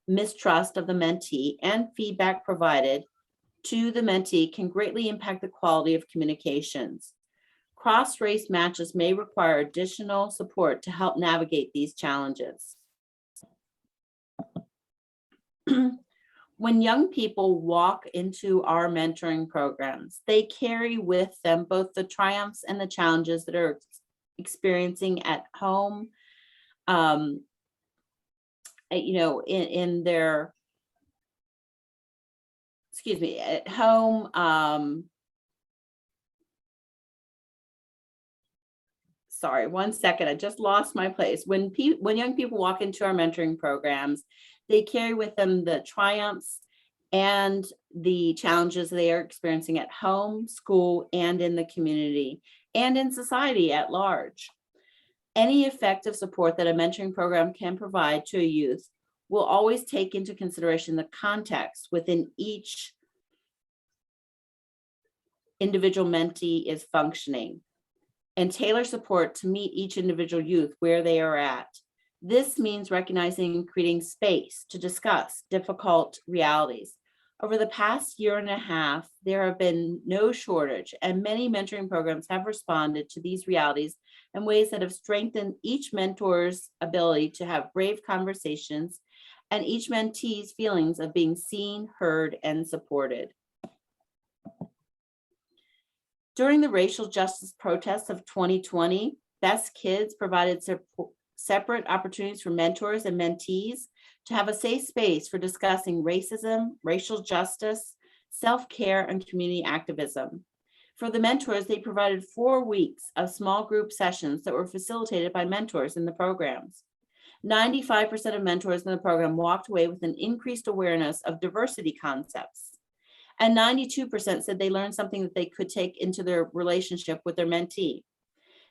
mistrust of the mentee, and feedback provided to the mentee can greatly impact the quality of communications. Cross-race matches may require additional support to help navigate these challenges. When young people walk into our mentoring programs, they carry with them both the triumphs and the challenges that are experiencing at home, in their, at home. Sorry, one second, I just lost my place. When young people walk into our mentoring programs, they carry with them the triumphs and the challenges they are experiencing at home, school, and in the community, and in society at large. Any effective support that a mentoring program can provide to a youth will always take into consideration the context within each individual mentee is functioning, and tailor support to meet each individual youth where they are at. This means recognizing and creating space to discuss difficult realities. Over the past year and a half, there have been no shortage, and many mentoring programs have responded to these realities in ways that have strengthened each mentor's ability to have brave conversations and each mentee's feelings of being seen, heard, and supported. During the racial justice protests of 2020, Best Kids provided separate opportunities for mentors and mentees to have a safe space for discussing racism, racial justice, self-care, and community activism. For the mentors, they provided 4 weeks of small group sessions that were facilitated by mentors in the programs. 95% of mentors in the program walked away with an increased awareness of diversity concepts. And 92% said they learned something that they could take into their relationship with their mentee.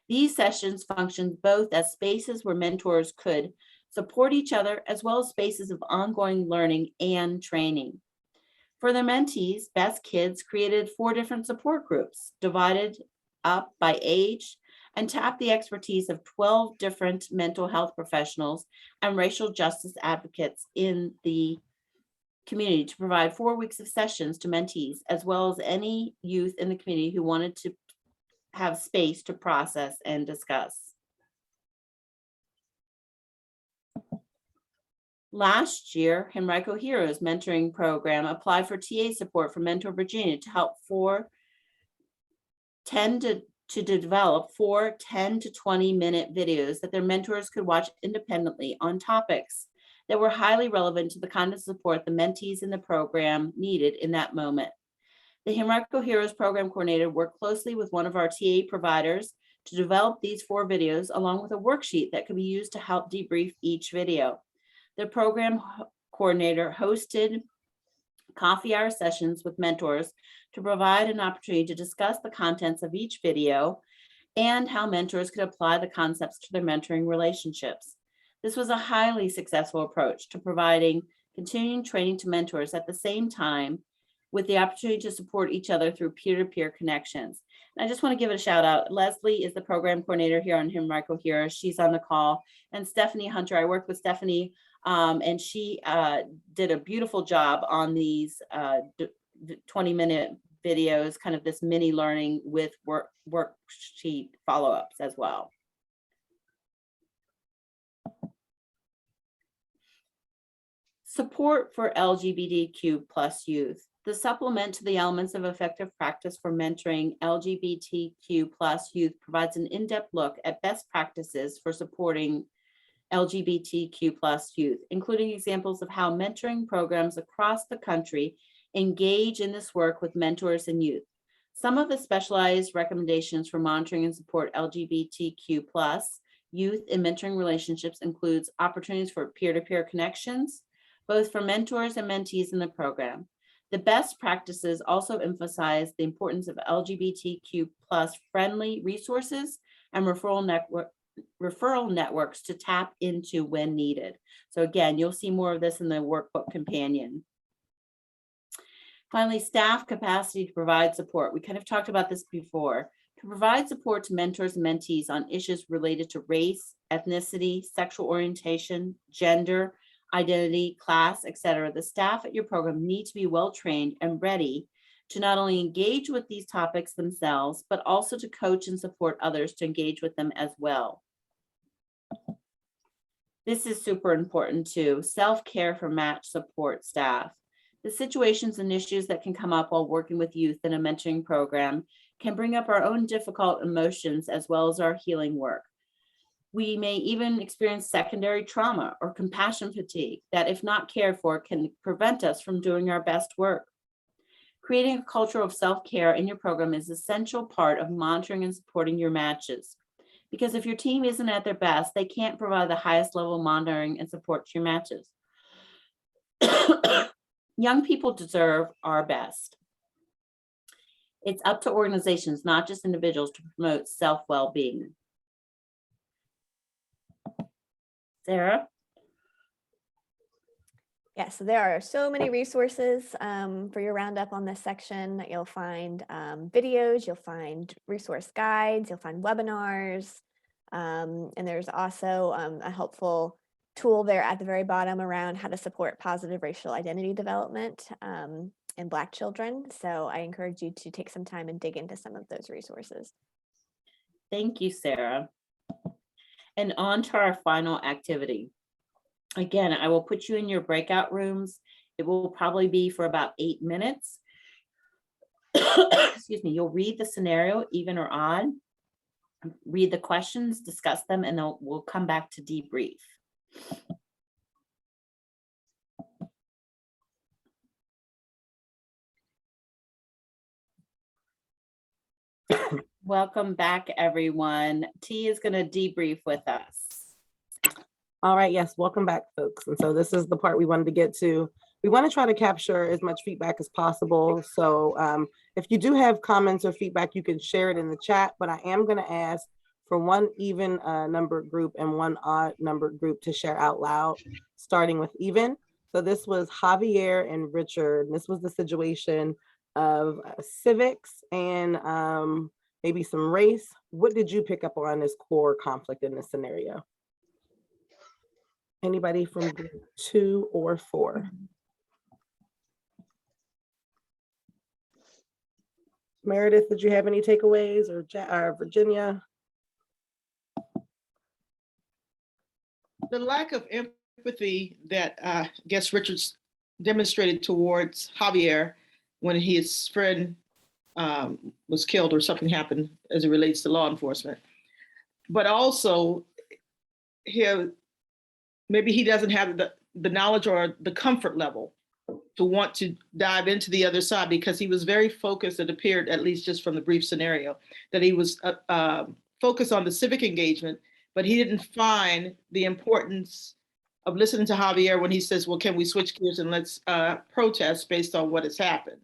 These sessions functioned both as spaces where mentors could support each other, as well as spaces of ongoing learning and training. For their mentees, Best Kids created 4 different support groups, divided up by age, and tapped the expertise of 12 different mental health professionals and racial justice advocates in the community to provide 4 weeks of sessions to mentees, as well as any youth in the community who wanted to have space to process and discuss. Last year, Henrico Heroes mentoring program applied for TA support from Mentor Virginia to help to develop 4 10 to 20-minute videos that their mentors could watch independently on topics that were highly relevant to the kind of support the mentees in the program needed in that moment. The Henrico Heroes program coordinator worked closely with one of our TA providers to develop these 4 videos, along with a worksheet that could be used to help debrief each video. The program coordinator hosted coffee hour sessions with mentors to provide an opportunity to discuss the contents of each video and how mentors could apply the concepts to their mentoring relationships. This was a highly successful approach to providing continuing training to mentors at the same time, with the opportunity to support each other through peer-to-peer connections. And I just want to give it a shout out. Leslie is the program coordinator here on Henrico Heroes. She's on the call. And Stephanie Hunter, I worked with Stephanie, and she did a beautiful job on these 20-minute videos, kind of this mini learning with worksheet follow-ups as well. Support for LGBTQ+ youth. The supplement to the elements of effective practice for mentoring LGBTQ+ youth provides an in-depth look at best practices for supporting LGBTQ+ youth, including examples of how mentoring programs across the country engage in this work with mentors and youth. Some of the specialized recommendations for monitoring and support LGBTQ+ youth in mentoring relationships includes opportunities for peer-to-peer connections, both for mentors and mentees in the program. The best practices also emphasize the importance of LGBTQ+ friendly resources and referral referral networks to tap into when needed. So again, you'll see more of this in the workbook companion. Finally, staff capacity to provide support. We kind of talked about this before. To provide support to mentors and mentees on issues related to race, ethnicity, sexual orientation, gender, identity, class, etc., the staff at your program need to be well-trained and ready to not only engage with these topics themselves, but also to coach and support others to engage with them as well. This is super important too. Self-care for match support staff. The situations and issues that can come up while working with youth in a mentoring program can bring up our own difficult emotions as well as our healing work. We may even experience secondary trauma or compassion fatigue that, if not cared for, can prevent us from doing our best work. Creating a culture of self-care in your program is an essential part of monitoring and supporting your matches. Because if your team isn't at their best, they can't provide the highest level of monitoring and support to your matches. Young people deserve our best. It's up to organizations, not just individuals, to promote self-well-being. Sarah? Yeah, so there are so many resources for your roundup on this section. You'll find videos, you'll find resource guides, you'll find webinars, and there's also a helpful tool there at the very bottom around how to support positive racial identity development in Black children. So I encourage you to take some time and dig into some of those resources. Thank you, Sarah. And on to our final activity. Again, I will put you in your breakout rooms. It will probably be for about 8 minutes. Excuse me. You'll read the scenario, even or odd, read the questions, discuss them, and then we'll come back to debrief. Welcome back, everyone. T is going to debrief with us. All right, yes, welcome back, folks. And so this is the part we wanted to get to. We want to try to capture as much feedback as possible. So if you do have comments or feedback, you can share it in the chat, but I am going to ask for one even numbered group and one odd numbered group to share out loud, starting with even. So this was Javier and Richard. This was the situation of civics and maybe some race. What did you pick up on as core conflict in this scenario? Anybody from group 2 or 4? Meredith, did you have any takeaways, or Virginia? The lack of empathy that I guess Richards demonstrated towards Javier when his friend was killed or something happened as it relates to law enforcement. But also here, maybe he doesn't have the knowledge or the comfort level to want to dive into the other side, because he was very focused, it appeared, at least just from the brief scenario, that he was focused on the civic engagement, but he didn't find the importance of listening to Javier when he says, well, can we switch gears and let's protest based on what has happened?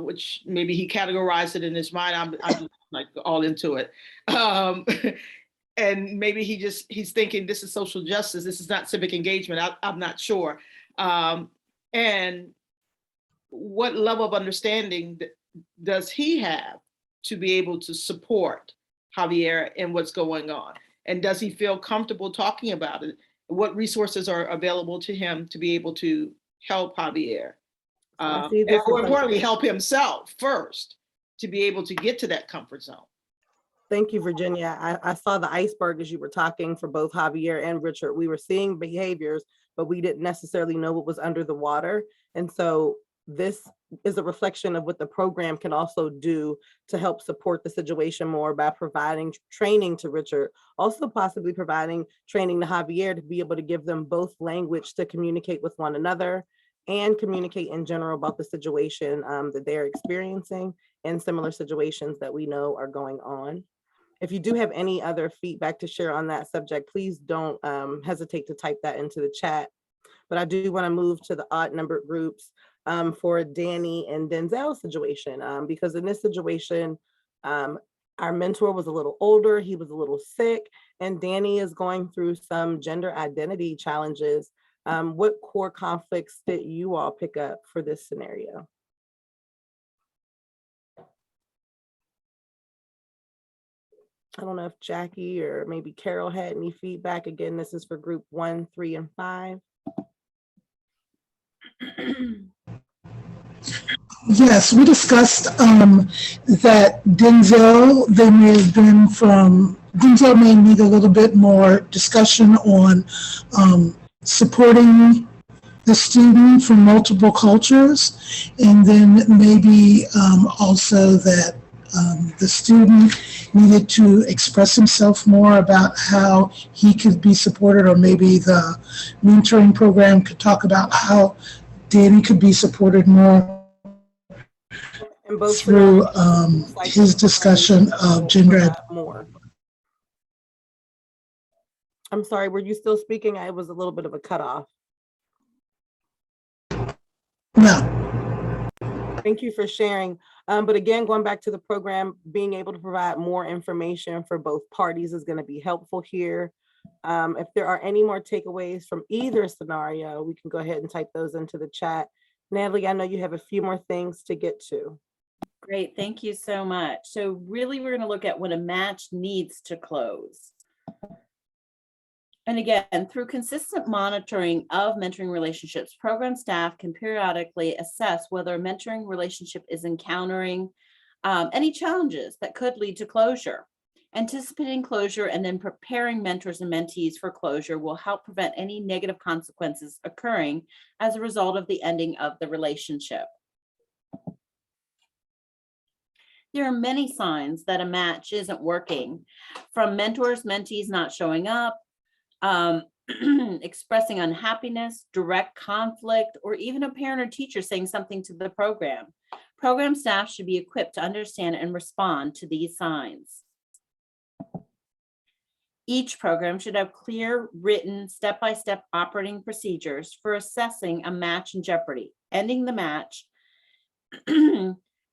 Which maybe he categorized it in his mind. I'm just like all into it. And maybe he's thinking this is social justice. This is not civic engagement. I'm not sure. And what level of understanding does he have to be able to support Javier in what's going on? And does he feel comfortable talking about it? What resources are available to him to be able to help Javier? And more importantly, help himself first to be able to get to that comfort zone. Thank you, Virginia. I saw the iceberg as you were talking for both Javier and Richard. We were seeing behaviors, but we didn't necessarily know what was under the water. And so this is a reflection of what the program can also do to help support the situation more by providing training to Richard, also possibly providing training to Javier to be able to give them both language to communicate with one another and communicate in general about the situation that they're experiencing and similar situations that we know are going on. If you do have any other feedback to share on that subject, please don't hesitate to type that into the chat. But I do want to move to the odd numbered groups for Danny and Denzel's situation, because in this situation, Our mentor was a little older, he was a little sick, and Danny is going through some gender identity challenges. What core conflicts did you all pick up for this scenario? I don't know if Jackie or maybe Carol had any feedback. Again, this is for group 1, 3, and 5. Yes, we discussed that Denzel may need a little bit more discussion on supporting the student from multiple cultures, and then maybe also that the student needed to express himself more about how he could be supported, or maybe the mentoring program could talk about how Danny could be supported more And both through scenarios, like his discussion of gender. more. I'm sorry, were you still speaking? I was a little bit of a cutoff. No. Thank you for sharing. But again, going back to the program, being able to provide more information for both parties is going to be helpful here. If there are any more takeaways from either scenario, we can go ahead and type those into the chat. Natalie, I know you have a few more things to get to. Great, thank you so much. So really, we're going to look at when a match needs to close. And again, through consistent monitoring of mentoring relationships, program staff can periodically assess whether a mentoring relationship is encountering any challenges that could lead to closure. Anticipating closure and then preparing mentors and mentees for closure will help prevent any negative consequences occurring as a result of the ending of the relationship. There are many signs that a match isn't working, from mentors, mentees not showing up, expressing unhappiness, direct conflict, or even a parent or teacher saying something to the program. Program staff should be equipped to understand and respond to these signs. Each program should have clear, written, step-by-step operating procedures for assessing a match in jeopardy, ending the match,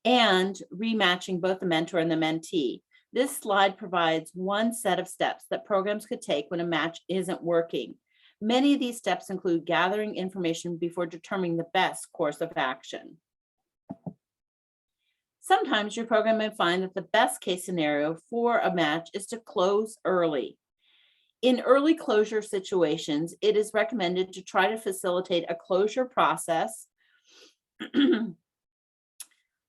and rematching both the mentor and the mentee. This slide provides one set of steps that programs could take when a match isn't working. Many of these steps include gathering information before determining the best course of action. Sometimes your program may find that the best case scenario for a match is to close early. In early closure situations, it is recommended to try to facilitate a closure process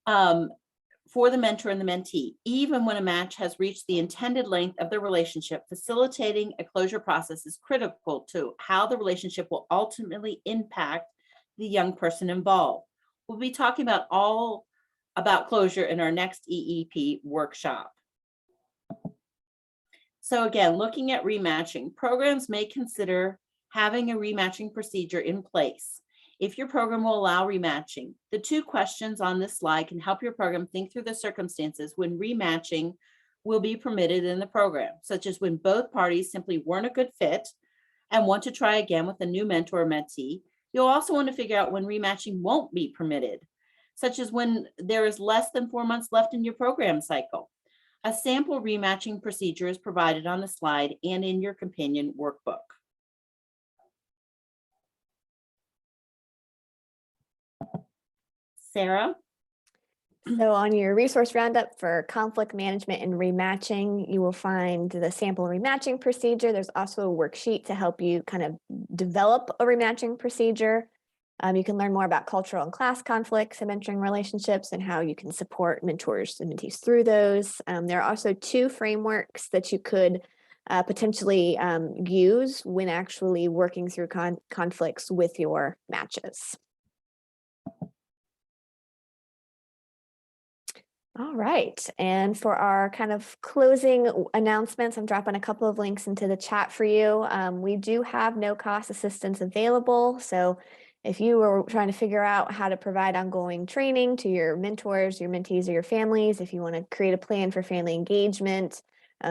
for the mentor and the mentee. Even when a match has reached the intended length of the relationship, facilitating a closure process is critical to how the relationship will ultimately impact the young person involved. We'll be talking about all about closure in our next EEP workshop. So again, looking at rematching, programs may consider having a rematching procedure in place. If your program will allow rematching, the 2 questions on this slide can help your program think through the circumstances when rematching will be permitted in the program, such as when both parties simply weren't a good fit and want to try again with a new mentor or mentee. You'll also want to figure out when rematching won't be permitted, such as when there is less than 4 months left in your program cycle. A sample rematching procedure is provided on the slide and in your companion workbook. Sarah? So on your resource roundup for conflict management and rematching, you will find the sample rematching procedure. There's also a worksheet to help you kind of develop a rematching procedure. You can learn more about cultural and class conflicts and mentoring relationships and how you can support mentors and mentees through those. There are also 2 frameworks that you could potentially use when actually working through conflicts with your matches. All right, and for our kind of closing announcements, I'm dropping a couple of links into the chat for you. We do have no-cost assistance available, so if you are trying to figure out how to provide ongoing training to your mentors, your mentees, or your families, if you want to create a plan for family engagement,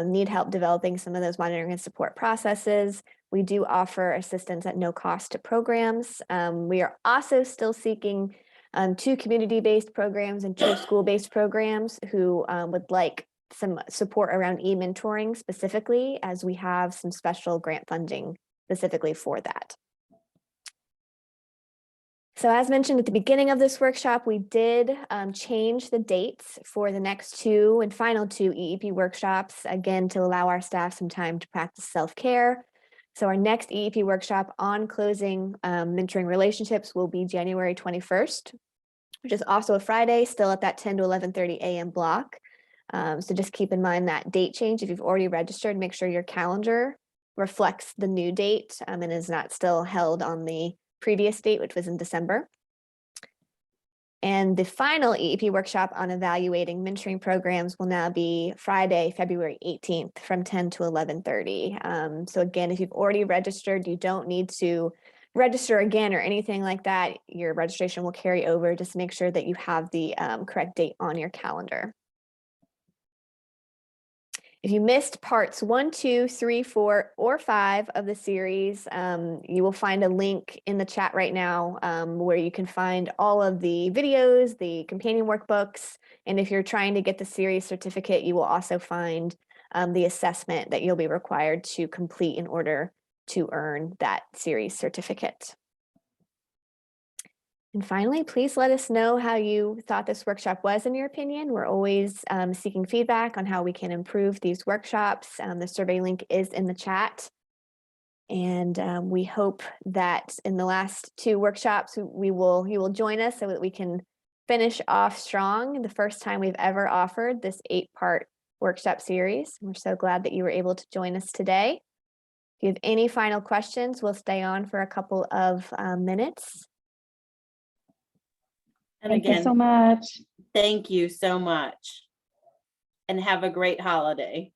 need help developing some of those monitoring and support processes, we do offer assistance at no cost to programs. We are also still seeking 2 community-based programs and 2 school-based programs who would like some support around e-mentoring specifically, as we have some special grant funding specifically for that. So as mentioned at the beginning of this workshop, we did change the dates for the next 2 and final 2 EEP workshops, again, to allow our staff some time to practice self-care. So our next EEP workshop on closing mentoring relationships will be January 21st, which is also a Friday, still at that 10 to 11:30 a.m. block. So just keep in mind that date change. If you've already registered, make sure your calendar reflects the new date and is not still held on the previous date, which was in December. And the final EEP workshop on evaluating mentoring programs will now be Friday, February 18th from 10 to 11:30. So again, if you've already registered, you don't need to register again or anything like that. Your registration will carry over. Just make sure that you have the correct date on your calendar. If you missed parts 1, 2, 3, 4, or 5 of the series, you will find a link in the chat right now where you can find all of the videos, the companion workbooks, and if you're trying to get the series certificate, you will also find the assessment that you'll be required to complete in order to earn that series certificate. And finally, please let us know how you thought this workshop was in your opinion. We're always seeking feedback on how we can improve these workshops. The survey link is in the chat. And we hope that in the last 2 workshops, you will join us so that we can finish off strong. The first time we've ever offered this 8-part workshop series. We're so glad that you were able to join us today. If you have any final questions, we'll stay on for a couple of minutes. And Thank you again, so much. thank you so much. And have a great holiday.